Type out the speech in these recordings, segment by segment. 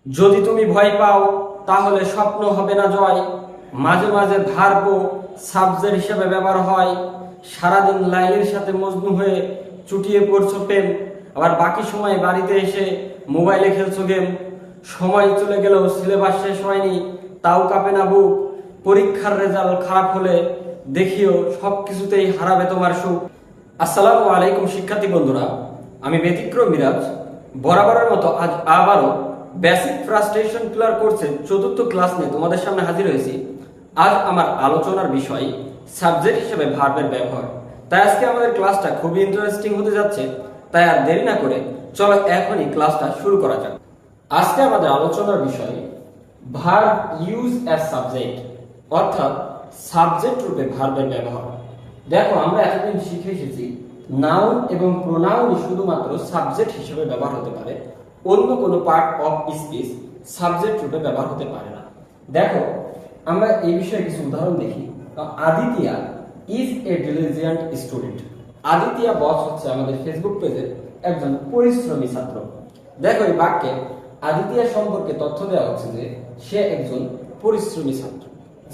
যদি তুমি ভয় পাও তাহলে স্বপ্ন হবে না জয়। মাঝে মাঝে ভার্ব সাবজেক্ট হিসেবে ব্যবহার হয়। সারাদিন লাইলের সাথে মজনু হয়ে চুটিয়ে পড়ছো প্রেম, আবার বাকি সময় বাড়িতে এসে মোবাইলে খেলছো গেম। সময় চলে গেলেও সিলেবাস শেষ হয়নি, তাও কাঁপে না বুক। পরীক্ষার রেজাল্ট খারাপ হলে দেখিও সব কিছুতেই হারাবে তোমার সুখ। আসসালামু আলাইকুম শিক্ষার্থী বন্ধুরা, আমি ব্যতিক্রম মিরাজ বরাবরের মতো আজ আবারও বেসিক ফ্রাস্ট্রেশন ক্লিয়ার কোর্সের চতুর্থ ক্লাস নিয়ে তোমাদের সামনে হাজির হয়েছি। আজ আমার আলোচনার বিষয় সাবজেক্ট হিসেবে ভার্বের ব্যবহার। তাই আজকে আমাদের ক্লাসটা খুবই ইন্টারেস্টিং হতে যাচ্ছে। তাই আর দেরি না করে চলো এখনই ক্লাসটা শুরু করা যাক। আজকে আমাদের আলোচনার বিষয় ভার্ব ইউজ অ্যাজ সাবজেক্ট, অর্থাৎ সাবজেক্ট রূপে ভার্বের ব্যবহার। দেখো, আমরা এতদিন শিখে এসেছি নাউন এবং প্রোনাউন শুধুমাত্র সাবজেক্ট হিসেবে ব্যবহার হতে পারে, অন্য কোনো পার্ট অফ স্পিচ সাবজেক্ট রূপে ব্যবহার হতে পারে না। দেখো, আমরা এই বিষয়ে কিছু উদাহরণ দেখি। আদিতিয়া ইজ এ ডিলিজেন্ট স্টুডেন্ট। আদিতিয়া বস হচ্ছে আমাদের ফেসবুক পেজের একজন পরিশ্রমী ছাত্র। দেখো, এই বাক্যে আদিতিয়া সম্পর্কে তথ্য দেওয়া হচ্ছে যে সে একজন পরিশ্রমী ছাত্র।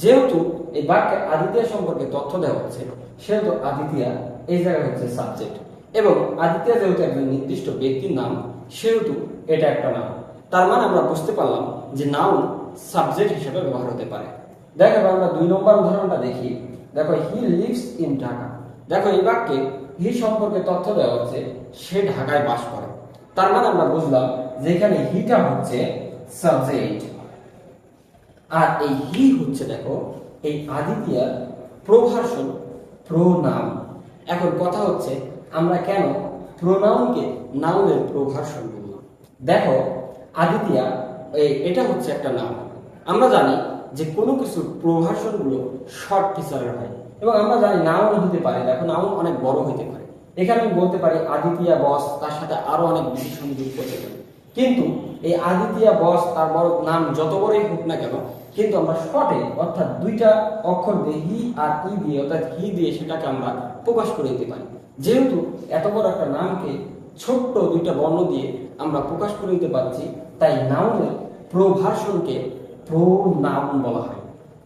যেহেতু এই বাক্যে আদিতিয়া সম্পর্কে তথ্য দেওয়া হচ্ছে, সেহেতু আদিতিয়া এই জায়গায় হচ্ছে সাবজেক্ট, এবং আদিতিয়া যেহেতু একজন নির্দিষ্ট ব্যক্তির নাম, সেহেতু এটা একটা নাম। তার মানে আমরা বুঝতে পারলাম যে নাউন সাবজেক্ট হিসেবে ব্যবহার হতে পারে। দেখো, আমরা 2 নম্বর উদাহরণটা দেখি। দেখো, হি লিভস ইন ঢাকা। দেখো, এই বাক্যে হি সম্পর্কে তথ্য দেওয়া হচ্ছে সে ঢাকায় বাস করে। তার মানে আমরা বুঝলাম যে এখানে হিটা হচ্ছে সাবজেক্ট, আর এই হি হচ্ছে, দেখো, এই আদিতিয়ার প্রভাষণ প্রোনাউন। এখন কথা হচ্ছে আমরা কেন প্রোনাউনকে নাউনের প্রভাষণ বললাম। দেখো, আদিতিয়া এটা হচ্ছে একটা নাউন। আমরা জানি যে কোনো কিছুর প্রভাষণগুলো শর্ট ফিচারের হয়, এবং আমরা জানি নাউন হতে পারে। দেখো, নাউন অনেক বড় হতে পারে। এখানে আমি বলতে পারি আদিতিয়া বস, তার সাথে আরো অনেক বিশেষণ যোগ করতে পারি। কিন্তু এই আদিতিয়া বস তার বড় নাম যত বড়ই হোক না কেন, কিন্তু আমরা শর্টে অর্থাৎ 2টা অক্ষর দিয়ে হি আর ই দিয়ে, অর্থাৎ হি দিয়ে সেটাকে আমরা প্রকাশ করে দিতে পারি। যেহেতু এত বড় একটা নামকে ছোট্ট 2টা বর্ণ দিয়ে আমরা প্রকাশ করে দিতে পারছি, তাই নাউনের প্রভাষণকে প্রোনাউন বলা হয়।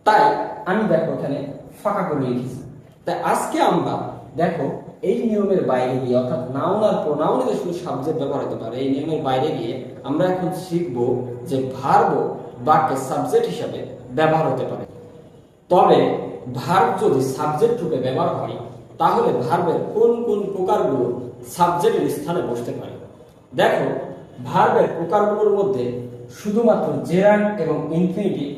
তাই আমি দেখো এখানে ফাঁকা করে লিখেছি। তাই আজকে আমরা দেখো এই নিয়মের বাইরে গিয়ে, অর্থাৎ নাউন আর প্রোনাউনে যে শুধু সাবজেক্ট ব্যবহার হতে পারে, এই নিয়মের বাইরে গিয়ে আমরা এখন শিখব যে ভার্ব বাক্যে সাবজেক্ট হিসাবে ব্যবহার হতে পারে। তবে ভার্ব যদি সাবজেক্ট রূপে ব্যবহার হয়, তাহলে ভার্বের কোন কোন প্রকারগুলো সাবজেক্টের স্থানে বসতে পারে। দেখো, ভার্বের প্রকারগুলোর মধ্যে শুধুমাত্র জেরান্ড এবং ইনফিনিটিভ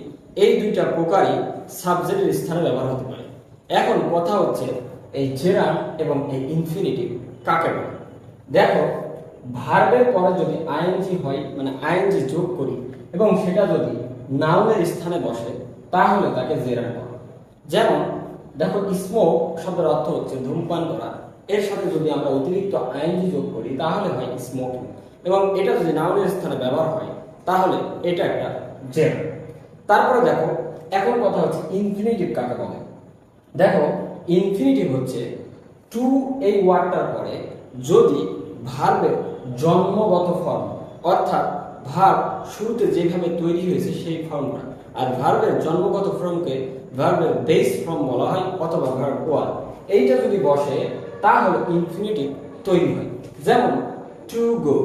এই 2টা প্রকারই সাবজেক্টের স্থানে ব্যবহার হতে পারে। এখন কথা হচ্ছে এই জেরান্ড এবং এই ইনফিনিটিভ কাকে বলে। দেখো, ভার্বের পরে যদি আইএনজি হয়, মানে আইএনজি যোগ করি, এবং সেটা যদি নাউনের স্থানে বসে, তাহলে তাকে জেরান্ড বলে। যেমন দেখো, স্মোক শব্দের অর্থ হচ্ছে ধূমপান করা, এর সাথে যদি আমরা অতিরিক্ত আইএনজি যোগ করি তাহলে হয় স্মোকিং, এবং এটা যদি নাউনের স্থানে ব্যবহার হয় তাহলে এটা একটা জেরান্ড। তারপরে দেখো, এখন কথা হচ্ছে ইনফিনিটিভ কাকে বলে। দেখো, ইনফিনিটিভ হচ্ছে টু এই ওয়ার্ডটার পরে যদি ভার্বের জন্মগত ফর্ম, অর্থাৎ ভার্ব শুরুতে যেভাবে তৈরি হয়েছে সেই ফর্মটা, আর ভার্বের জন্মগত ফর্মকে ভার্বের বেস ফর্ম বলা হয়, অথবা ভার্ব ওয়ান, এইটা যদি বসে তাহলে ইনফিনিটিভ তৈরি হয়। যেমন টু গো।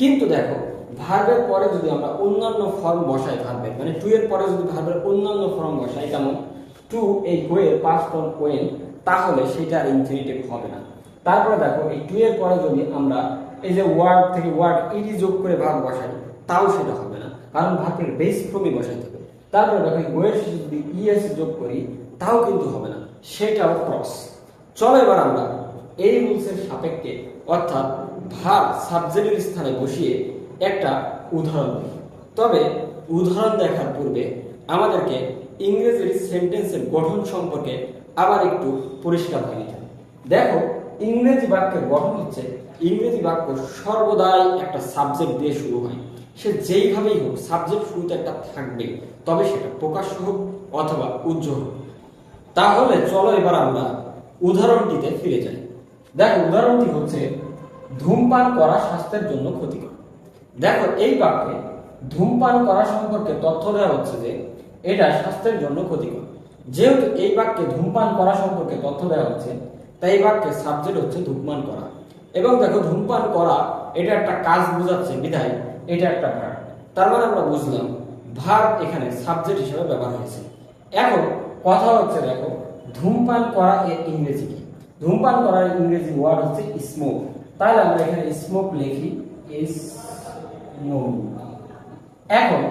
কিন্তু দেখো, ভার্বের পরে যদি আমরা অন্যান্য ফর্ম বসাই, ভার্বের মানে টু এর পরে যদি ভার্বের অন্যান্য ফর্ম বসাই, যেমন টু এই গো এর পাস্ট ফর্ম ওয়েন, তাহলে সেটা আর ইনফিনিটিভ হবে না। তারপরে দেখো, এই টু এর পরে যদি আমরা এই যে ওয়ার্ড থেকে ওয়ার্ড ইডি যোগ করে ভার্ব বসাই, তাও সেটা হবে না, কারণ ভার্বের বেস ফর্মই বসাইতে হবে। তারপরে দেখো, গো এর শেষে যদি ইএস যোগ করি, তাও কিন্তু হবে না, সেটাও ক্রস। চলো এবার আমরা এই রুলসের সাপেক্ষে, অর্থাৎ ভার্ব সাবজেক্টের স্থানে বসিয়ে একটা উদাহরণ দেখি। তবে উদাহরণ দেখার পূর্বে আমাদেরকে ইংরেজির সেন্টেন্সের গঠন সম্পর্কে আবার একটু পরিষ্কার হয়ে নিতে হবে। দেখো, ইংরেজি বাক্যের গঠন হচ্ছে, ইংরেজি বাক্য সর্বদাই একটা সাবজেক্ট দিয়ে শুরু হয়। সে যেইভাবেই হোক সাবজেক্ট শুরুতে একটা থাকবে, তবে সেটা প্রকাশ্য হোক অথবা উজ্জ্বল হোক। তাহলে চলো এবার আমরা উদাহরণটিতে ফিরে যাই। দেখো, উদাহরণটি হচ্ছে ধূমপান করা স্বাস্থ্যের জন্য ক্ষতিকর। দেখো, এই বাক্যে ধূমপান করা সম্পর্কে তথ্য দেওয়া হচ্ছে যে এটা স্বাস্থ্যের জন্য ক্ষতিকর। যেহেতু এই বাক্যে ধূমপান করা সম্পর্কে তথ্য দেওয়া হচ্ছে, তাই এই বাক্যের সাবজেক্ট হচ্ছে ধূমপান করা। এবং দেখো ধূমপান করা এটা একটা কাজ বোঝাচ্ছে বিধায় এটা একটা ভার্ব। তার মানে আমরা বুঝলাম ভার্ব এখানে সাবজেক্ট হিসেবে ব্যবহার হয়েছে। এখন কথা হচ্ছে দেখো ধূমপান করা এর ইংরেজি কি? ধূমপান করার ইংরেজি ওয়ার্ড হচ্ছে স্মোক। তাহলে আমরা এখানে স্মোক লিখি স্মোক। এখন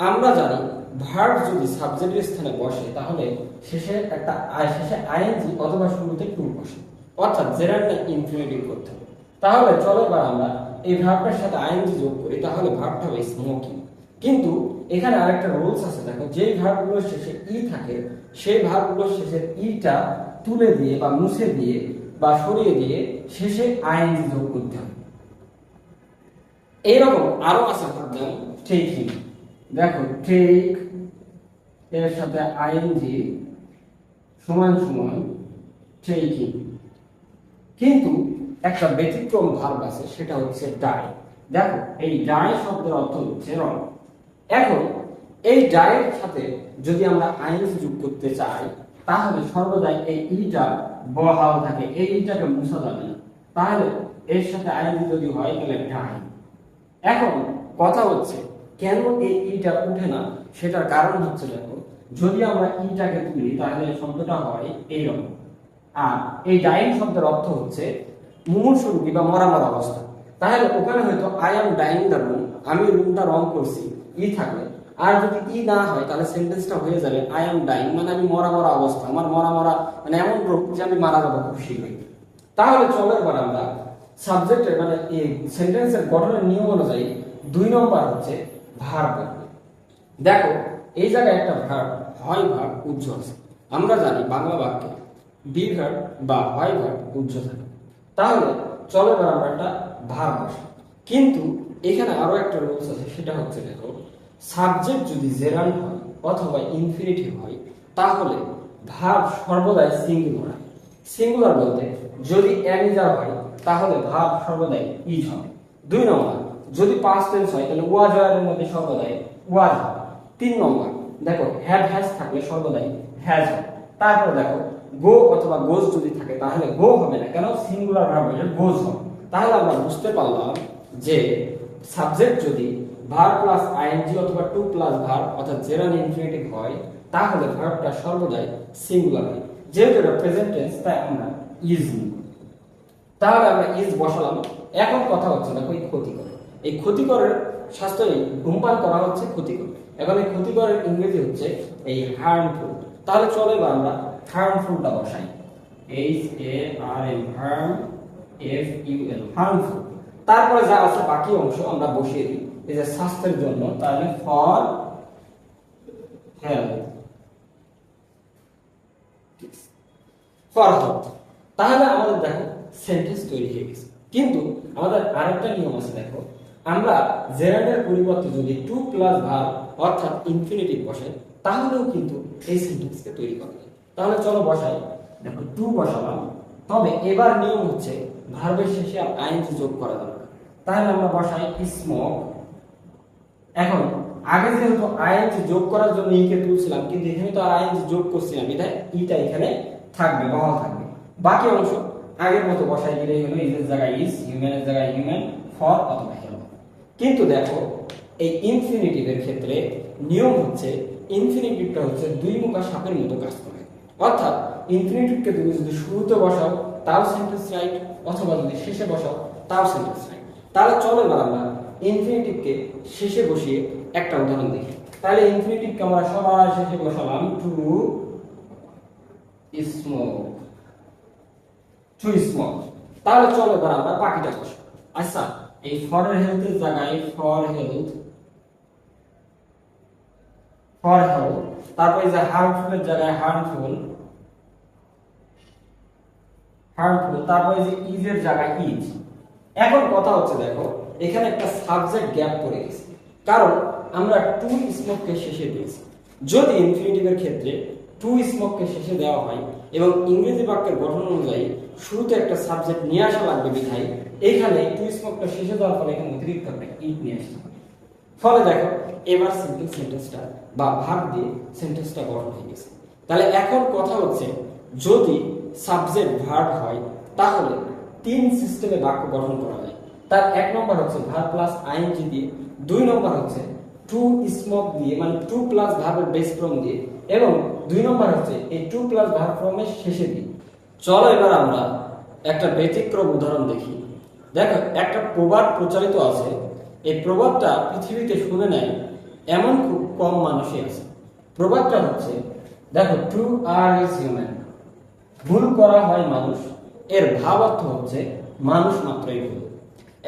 আমরা জানি ভার্ব যদি সাবজেক্টের স্থানে বসে তাহলে শেষে আইএনজি অথবা শুরুতে টু বসে, অর্থাৎ জেরান্ড ইনফিনিটিভ করতে হবে। তাহলে চলো এবার আমরা এই ভার্বটার সাথে আইএনজি যোগ করি, তাহলে ভার্বটা হবে স্মোকিং। কিন্তু এখানে আরেকটা রুলস আছে, দেখো যেই ভার্বগুলোর শেষে ই থাকে সেই ভার্বগুলোর শেষে ইটা তুলে দিয়ে বা মুছে দিয়ে বা সরিয়ে দিয়ে শেষে আইএনজি যোগ করতে হবে। এইরকম আরো আছে ভার্ব, যেমন টেকিং। দেখো টেক এর সাথে আইএনজি সমান সমান টেকিং। কিন্তু একটা ব্যতিক্রম ভার্ব আছে, সেটা হচ্ছে ডাই। দেখো এই ডাই শব্দের অর্থ হচ্ছে রং। এখন এই ডাইয়ের সাথে যদি আমরা আইএনজি যোগ করতে চাই তাহলে সর্বদাই এই ইটা বহাল থাকে, এই ইটাকে মুছা যাবে না। তাহলে এর সাথে আইএনজি যদি হয় তাহলে ডাই। এখন কথা হচ্ছে কেন এই ইটা উঠে না, সেটার কারণ হচ্ছে দেখো যদি আমরা ইটাকে তুলি তাহলে শব্দটা হয় এইরকম। আর এই ডাইং শব্দের অর্থ হচ্ছে মুমূর্ষু রোগী বা মরা মরা অবস্থা। তাহলে ওখানে হয়তো I am dying the room, আমি রুমটা রং করছি, ই থাকলে। আর যদি ই না হয় তাহলে সেন্টেন্সটা হয়ে যাবে আই এম ডাইং, মানে আমি মরা মরা অবস্থা, আমার মরা মরা মানে এমন রোগ যে আমি মারা যাবো খুব শীঘ্রই। তাহলে চলো এবার আমরা সাবজেক্টের মানে এই সেন্টেন্সের গঠনের নিয়ম অনুযায়ী 2 নম্বর হচ্ছে ভার্ব। দেখো এই জায়গায় একটা ভার্ব হয় ভার্ব উজ্জ্ব আছে। আমরা জানি বাংলা বাক্যে বি ভার্ব বা হয় ভার্ব উজ্জ্ব থাকে। তাহলে চলো এবার আমরা একটা ভার্ব বসাই। কিন্তু এখানে আরো একটা রুলস আছে, সেটা হচ্ছে দেখো সাবজেক্ট যদি জেরান্ড হয় অথবা ইনফিনিটিভ হয় তাহলে ভার্ব সর্বদাই সিঙ্গুলার হয়। সিঙ্গুলার বলতে যদি অ্যামিজার হয় তাহলে ভার্ব সর্বদাই ইজ হবে। 2 নম্বর যদি পাস্ট টেন্স হয় তাহলে ওয়াজ এর মধ্যে সর্বদাই ওয়াজ হবে। 3 নম্বর দেখো হ্যাভ হ্যাজ থাকলে সর্বদাই হ্যাজ হবে। তারপর দেখো গো অথবা গোজ যদি থাকে তাহলে গো হবে না, কেন সিঙ্গুলার ভার্ব হলে গোজ হবে। তাহলে আমরা বুঝতে পারলাম যে সাবজেক্ট যদি ভার্ব প্লাস আইএনজি অথবা টু প্লাস ভার্ব অর্থাৎ জেরান্ড ইনফিনিটিভ হয় তাহলে ভার্বটা সর্বদাই সিঙ্গুলার হয়। যেহেতু এটা প্রেজেন্ট টেন্স তাই আমরা ইজ নিব। তাহলে আমরা ইজ বসালাম। এখন কথা হচ্ছে দেখো এই ক্ষতিকর, এই ক্ষতিকরের শাস্ত্রে ধূমপান করা হচ্ছে ক্ষতিকর। এখন এই ক্ষতিকরের ইংরেজি হচ্ছে এই হার্মফুল। তাহলে চলো এবার আমরা হার্মফুলটা বসাই, H A R M harm F U L harmful. তারপরে যা আছে বাকি অংশ আমরা বসিয়ে দিই এই যে স্বাস্থ্যের জন্য, তাহলে ফর হেলথ, ফর হেলথ। তাহলে আমাদের দেখো সেন্টেন্স তৈরি হয়ে গেছে। কিন্তু আমাদের আরেকটা নিয়ম আছে, দেখো আমরা জেরান্ডের পরিবর্তে যদি টু প্লাস ভার্ব অর্থাৎ ইনফিনিটিভ বসাই তাহলেও কিন্তু এই সেন্টেন্সকে তৈরি করা যায়। তাহলে চলো বসাই। দেখো টু বসালাম, তবে এবার নিয়ম হচ্ছে ভার্বের শেষে আর আইএনজি যোগ করা যাবে না। তাহলে আমরা বসাই স্মোক। এখন আগে যেহেতু আইএনজি যোগ করার জন্য ইকে তুলছিলাম, কিন্তু এখানে তো আর আইএনজি যোগ করছিলাম, এটা ইটা এখানে থাকবে, বহাল থাকবে। বাকি অংশ আগের মতো বসাই দিলেই হলো, ইজের জায়গায় ইজ, হিউম্যানের জায়গায় হিউম্যান, ফর অথবা হেল্প। কিন্তু দেখো এই ইনফিনিটিভের ক্ষেত্রে নিয়ম হচ্ছে ইনফিনিটিভটা হচ্ছে 2 মুখা সাপের মতো কাজ করে। অর্থাৎ ইনফিনিটিভকে তুমি যদি শুরুতে বসাও তাও সেন্টেন্স রাইট, অথবা যদি শেষে বসাও তাও সেন্টেন্স রাইট। তাহলে চলো এবার আমরা ইনফিনিটিভকে শেষে বসিয়ে একটা উদাহরণ দেখি। তাহলে ইনফিনিটিভকে আমরা সবার শেষে বসালাম টু স্মোক, টু স্মোক। তাহলে চলো এবার আমরা বাকিটা বসাই। আচ্ছা এই ফর হেলথের জায়গায় ফর হেলথ, ফর হেলথ। তারপর এই যে হার্মফুলের জায়গায় হার্মফুল, হার্মফুল। তারপর এই যে ইজের জায়গায় ইজ। এখন কথা হচ্ছে দেখো এখানে একটা সাবজেক্ট গ্যাপ পড়ে গেছে, কারণ আমরা টু স্মোককে শেষে দিয়েছি। যদি ইনফিনিটিভের ক্ষেত্রে টু স্মোককে শেষে দেওয়া হয় এবং ইংরেজি বাক্যের গঠন অনুযায়ী শুরুতে একটা সাবজেক্ট নিয়ে আসা লাগবে বিধায় এখানে টু স্মোকটা শেষে দেওয়ার ফলে এখানে অতিরিক্ত একটা ইট নিয়ে আসতে হবে। ফলে দেখো এবার সিম্পল সেন্টেন্সটা বা ভার্ব দিয়ে সেন্টেন্সটা গঠন হয়ে গেছে। তাহলে এখন কথা হচ্ছে যদি সাবজেক্ট ভার্ব হয় তাহলে তিন সিস্টেমে বাক্য গঠন করা যায়। তার এক নম্বর হচ্ছে ভার্ব প্লাস আইএনজি দিয়ে, দুই নম্বর হচ্ছে টু স্মোক দিয়ে মানে টু প্লাস ভার্বের বেস ফর্ম দিয়ে, এবং দুই নম্বর হচ্ছে এই টু প্লাস ভার্ব ফর্মের শেষে দিয়ে। চলো এবার আমরা একটা ব্যতিক্রম উদাহরণ দেখি। দেখো একটা প্রবাদ প্রচলিত আছে, এই প্রবাদটা পৃথিবীতে শুনে নেয় এমন খুব কম মানুষই আছে। প্রবাদটা হচ্ছে দেখো টু আর ইজ হিউম্যান, ভুল করা হয় মানুষ, এর ভাব অর্থ হচ্ছে মানুষ মাত্রই ভুল।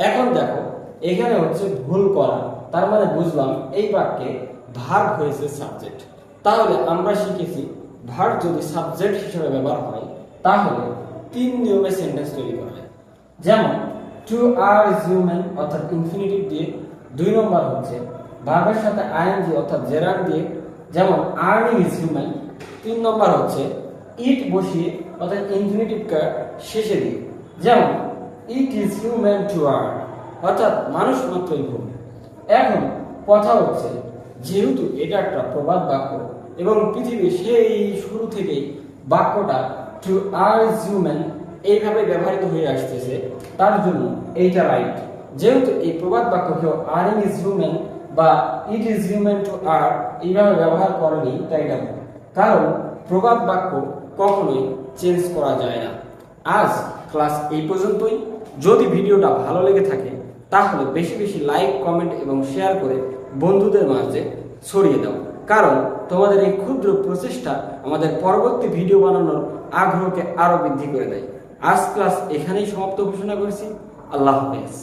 এখন দেখো এখানে হচ্ছে ভুল করা, তার মানে বুঝলাম এই বাক্যে ভার্ব হয়েছে সাবজেক্ট। তাহলে আমরা শিখেছি ভার্ব যদি সাবজেক্ট হিসেবে ব্যবহার হয় তাহলে তিন নিয়মে সেন্টেন্স তৈরি করা যায়। যেমন টু আর ইজ হিউম্যান অর্থাৎ ইনফিনিটিভ দিয়ে, দুই নম্বর হচ্ছে ভার্বের সাথে আইএনজি অর্থাৎ জেরার দিয়ে, যেমন আর্নিং ইজ হিউম্যান, তিন নম্বর হচ্ছে ইট বসিয়ে অর্থাৎ ইনফিনিটিভ কার শেষে দিয়ে, যেমন it is human to earn অর্থাৎ মানুষ মাত্রই ভুল। এখন কথা হচ্ছে যেহেতু এটা একটা প্রবাদ বাক্য এবং পৃথিবীর সেই শুরু থেকেই বাক্যটা টু আর ইজ হিউম্যান এইভাবে ব্যবহৃত হয়ে আসতেছে, তার জন্য এইটা রাইট। যেহেতু এই প্রবাদ বাক্য কেউ আর্নিং ইজ হিউম্যান বা ইট ইজ হিউম্যান টু আর এইভাবে ব্যবহার করেনি, তাই এটা ভুল। কারণ প্রবাদ বাক্য কখনোই চেঞ্জ করা যায় না। আজ ক্লাস এই পর্যন্তই। যদি ভিডিওটা ভালো লেগে থাকে তাহলে বেশি বেশি লাইক, কমেন্ট এবং শেয়ার করে বন্ধুদের মাঝে ছড়িয়ে দাও, কারণ তোমাদের এই ক্ষুদ্র প্রচেষ্টা আমাদের পরবর্তী ভিডিও বানানোর আগ্রহকে আরো বৃদ্ধি করে দেয়। আজ ক্লাস এখানেই সমাপ্ত ঘোষণা করছি। আল্লাহ হাফেজ।